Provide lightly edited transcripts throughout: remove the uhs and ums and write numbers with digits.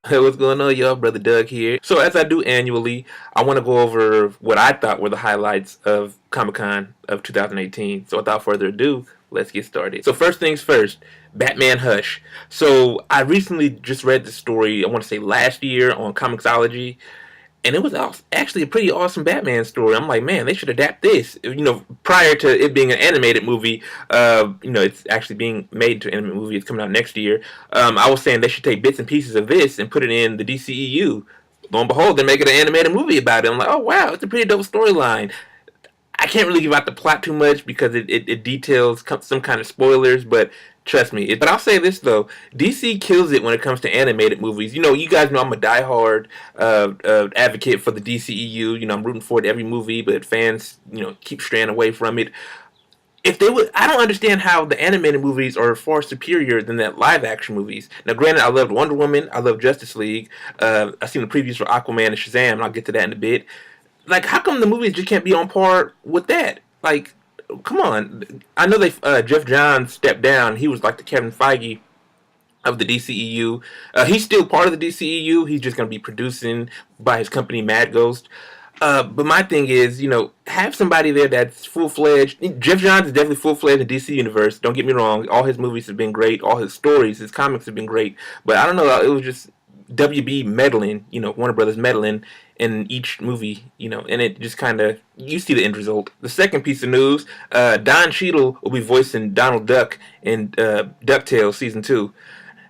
Hey, what's going on, y'all? Brother Doug here. So, as I do annually, I want to go over what I thought were the highlights of Comic Con of 2018. So, without further ado, let's get started. So, first things first, Batman Hush. So, I recently just read the story, I want to say last year on Comixology, and it was actually a pretty awesome Batman story. I'm like, man, they should adapt this. Prior to it being an animated movie, it's actually being made into an animated movie. It's coming out next year. I was saying they should take bits and pieces of this and put it in the DCEU. Lo and behold, they're making an animated movie about it. I'm like, oh wow, it's a pretty dope storyline. I can't really give out the plot too much because it details some kind of spoilers, but trust me. But I'll say this though, DC kills it when it comes to animated movies. You guys know I'm a diehard advocate for the DCEU. I'm rooting for it every movie, but fans, keep straying away from it. If they would, I don't understand how the animated movies are far superior than that live action movies. Now, granted, I loved Wonder Woman, I love Justice League. I've seen the previews for Aquaman and Shazam, and I'll get to that in a bit. Like, how come the movies just can't be on par with that? Like, come on. I know they Jeff Johns stepped down. He was like the Kevin Feige of the DCEU. He's still part of the DCEU. He's just going to be producing by his company Mad Ghost. But my thing is, have somebody there that's full fledged. Jeff Johns is definitely full fledged in the DC universe. Don't get me wrong. All his movies have been great. All his stories, his comics have been great. But I don't know. It was just WB meddling, Warner Brothers meddling in each movie, and it just kind of, you see the end result. The second piece of news, Don Cheadle will be voicing Donald Duck in DuckTales Season 2.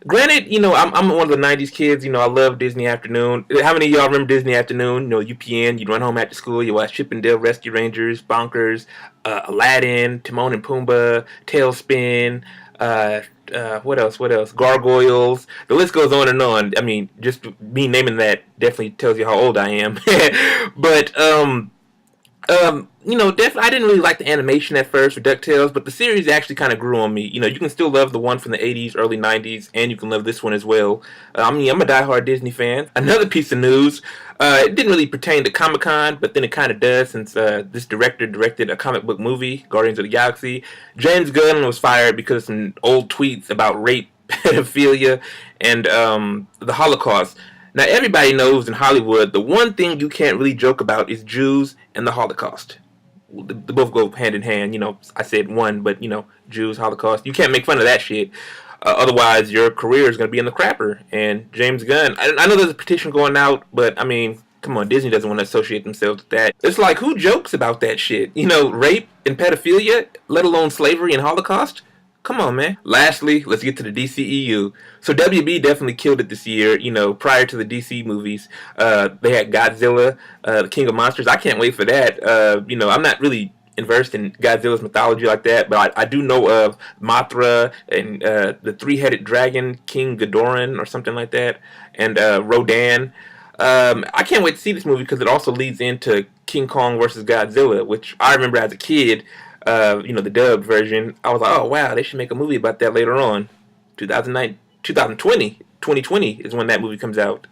Granted, I'm one of the 90s kids, I love Disney Afternoon. How many of y'all remember Disney Afternoon? UPN, you'd run home after school, you watch Chip and Dale Rescue Rangers, Bonkers, Aladdin, Timon and Pumbaa, Tailspin, what else? Gargoyles. The list goes on and on. I mean, just me naming that definitely tells you how old I am. But definitely I didn't really like the animation at first for DuckTales, but the series actually kind of grew on me. You can still love the one from the 80s, early 90s, and you can love this one as well. I'm a diehard Disney fan. Another piece of news, it didn't really pertain to Comic-Con, but then it kind of does since this director directed a comic book movie, Guardians of the Galaxy. James Gunn was fired because of some old tweets about rape, pedophilia, and the Holocaust. Now, everybody knows in Hollywood, the one thing you can't really joke about is Jews and the Holocaust. They both go hand in hand. I said one, but, Jews, Holocaust. You can't make fun of that shit. Otherwise, your career is going to be in the crapper. And James Gunn, I know there's a petition going out, but, I mean, come on, Disney doesn't want to associate themselves with that. It's like, who jokes about that shit? Rape and pedophilia, let alone slavery and Holocaust? Come on, man. Lastly, let's get to the DCEU. So WB definitely killed it this year. Prior to the DC movies, they had Godzilla, the King of Monsters. I can't wait for that. I'm not really versed in Godzilla's mythology like that, but I do know of Mothra and the three-headed dragon, King Ghidorah, or something like that, and Rodan. I can't wait to see this movie because it also leads into King Kong versus Godzilla, which I remember as a kid. The dubbed version, I was like, oh wow, they should make a movie about that later on. 2020 is when that movie comes out.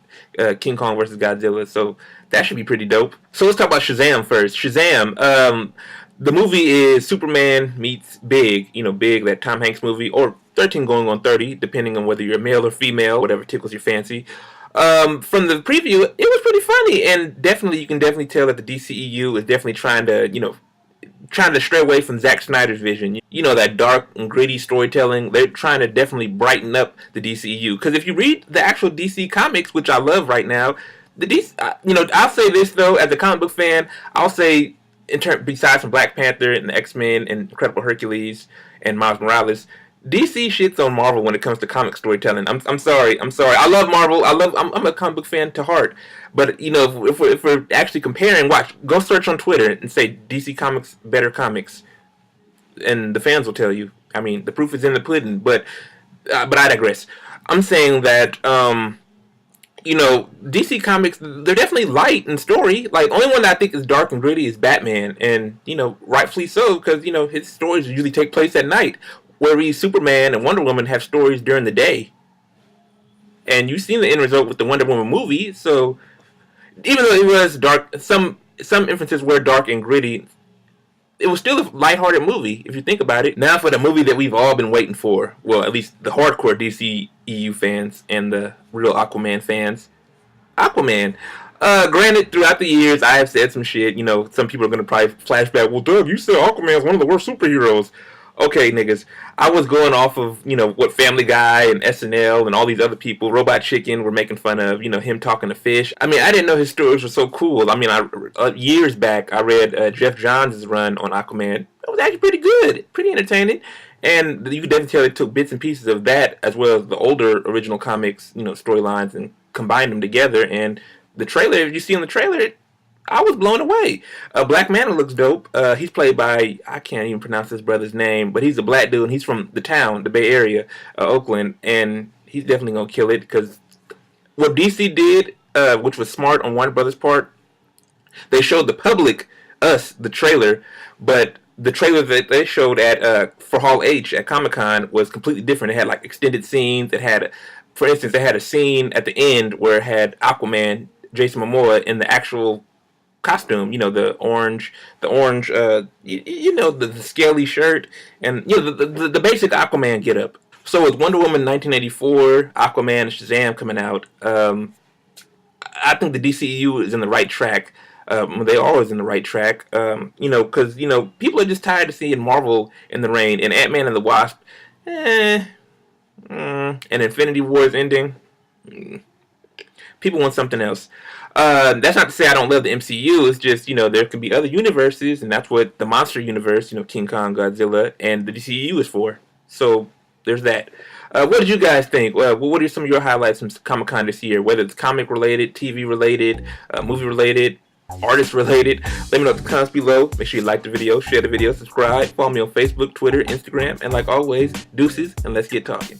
King Kong versus Godzilla. So that should be pretty dope. So let's talk about Shazam first. Shazam, the movie is Superman meets Big, Big, that Tom Hanks movie, or 13 going on 30, depending on whether you're male or female, whatever tickles your fancy. From the preview, it was pretty funny, and you can definitely tell that the DCEU is definitely trying to stray away from Zack Snyder's vision. That dark and gritty storytelling. They're trying to definitely brighten up the DCEU. Because if you read the actual DC comics, which I love right now, the DC, I'll say this though, as a comic book fan, I'll say, besides from Black Panther and the X-Men and Incredible Hercules and Miles Morales, DC shits on Marvel when it comes to comic storytelling. I'm sorry. I love Marvel. I'm a comic book fan to heart. But if we're actually comparing, go search on Twitter and say DC Comics better comics, and the fans will tell you. I mean, the proof is in the pudding. But I digress. I'm saying that DC Comics, they're definitely light in story. Like, only one that I think is dark and gritty is Batman, and rightfully so, because his stories usually take place at night. Whereas Superman and Wonder Woman have stories during the day. And you've seen the end result with the Wonder Woman movie, so even though it was dark, some inferences were dark and gritty, it was still a lighthearted movie, if you think about it. Now for the movie that we've all been waiting for. Well, at least the hardcore DC EU fans and the real Aquaman fans. Aquaman. Granted, throughout the years, I have said some shit. Some people are going to probably flashback. Well, Doug, you said Aquaman is one of the worst superheroes. Okay, niggas. I was going off of, what Family Guy and SNL and all these other people, Robot Chicken, were making fun of, him talking to fish. I mean, I didn't know his stories were so cool. I mean, years back, I read Jeff Johns' run on Aquaman. It was actually pretty good, pretty entertaining. And you could definitely tell it took bits and pieces of that as well as the older original comics, storylines, and combined them together. And the trailer, if you see in the trailer, I was blown away. Black Manta looks dope. He's played by, I can't even pronounce his brother's name, but he's a black dude, and he's from the town, the Bay Area, Oakland, and he's definitely going to kill it, because what DC did, which was smart on Warner Brothers' part, they showed the public, us, the trailer, but the trailer that they showed at for Hall H at Comic-Con was completely different. It had like extended scenes. It had, for instance, they had a scene at the end where it had Aquaman, Jason Momoa, in the actual costume, the orange, the scaly shirt, and the basic Aquaman getup. So with Wonder Woman 1984, Aquaman, and Shazam coming out, I think the DCEU is in the right track. They are always in the right track, because people are just tired of seeing Marvel in the rain, and Ant-Man and the Wasp, and Infinity War is ending. People want something else. That's not to say I don't love the MCU. It's just, there can be other universes, and that's what the monster universe, King Kong, Godzilla, and the DCU is for. So there's that. What did you guys think? What are some of your highlights from Comic-Con this year? Whether it's comic related, TV related, movie related, artist related. Let me know in the comments below. Make sure you like the video, share the video, subscribe, follow me on Facebook, Twitter, Instagram, and like always, deuces, and let's get talking.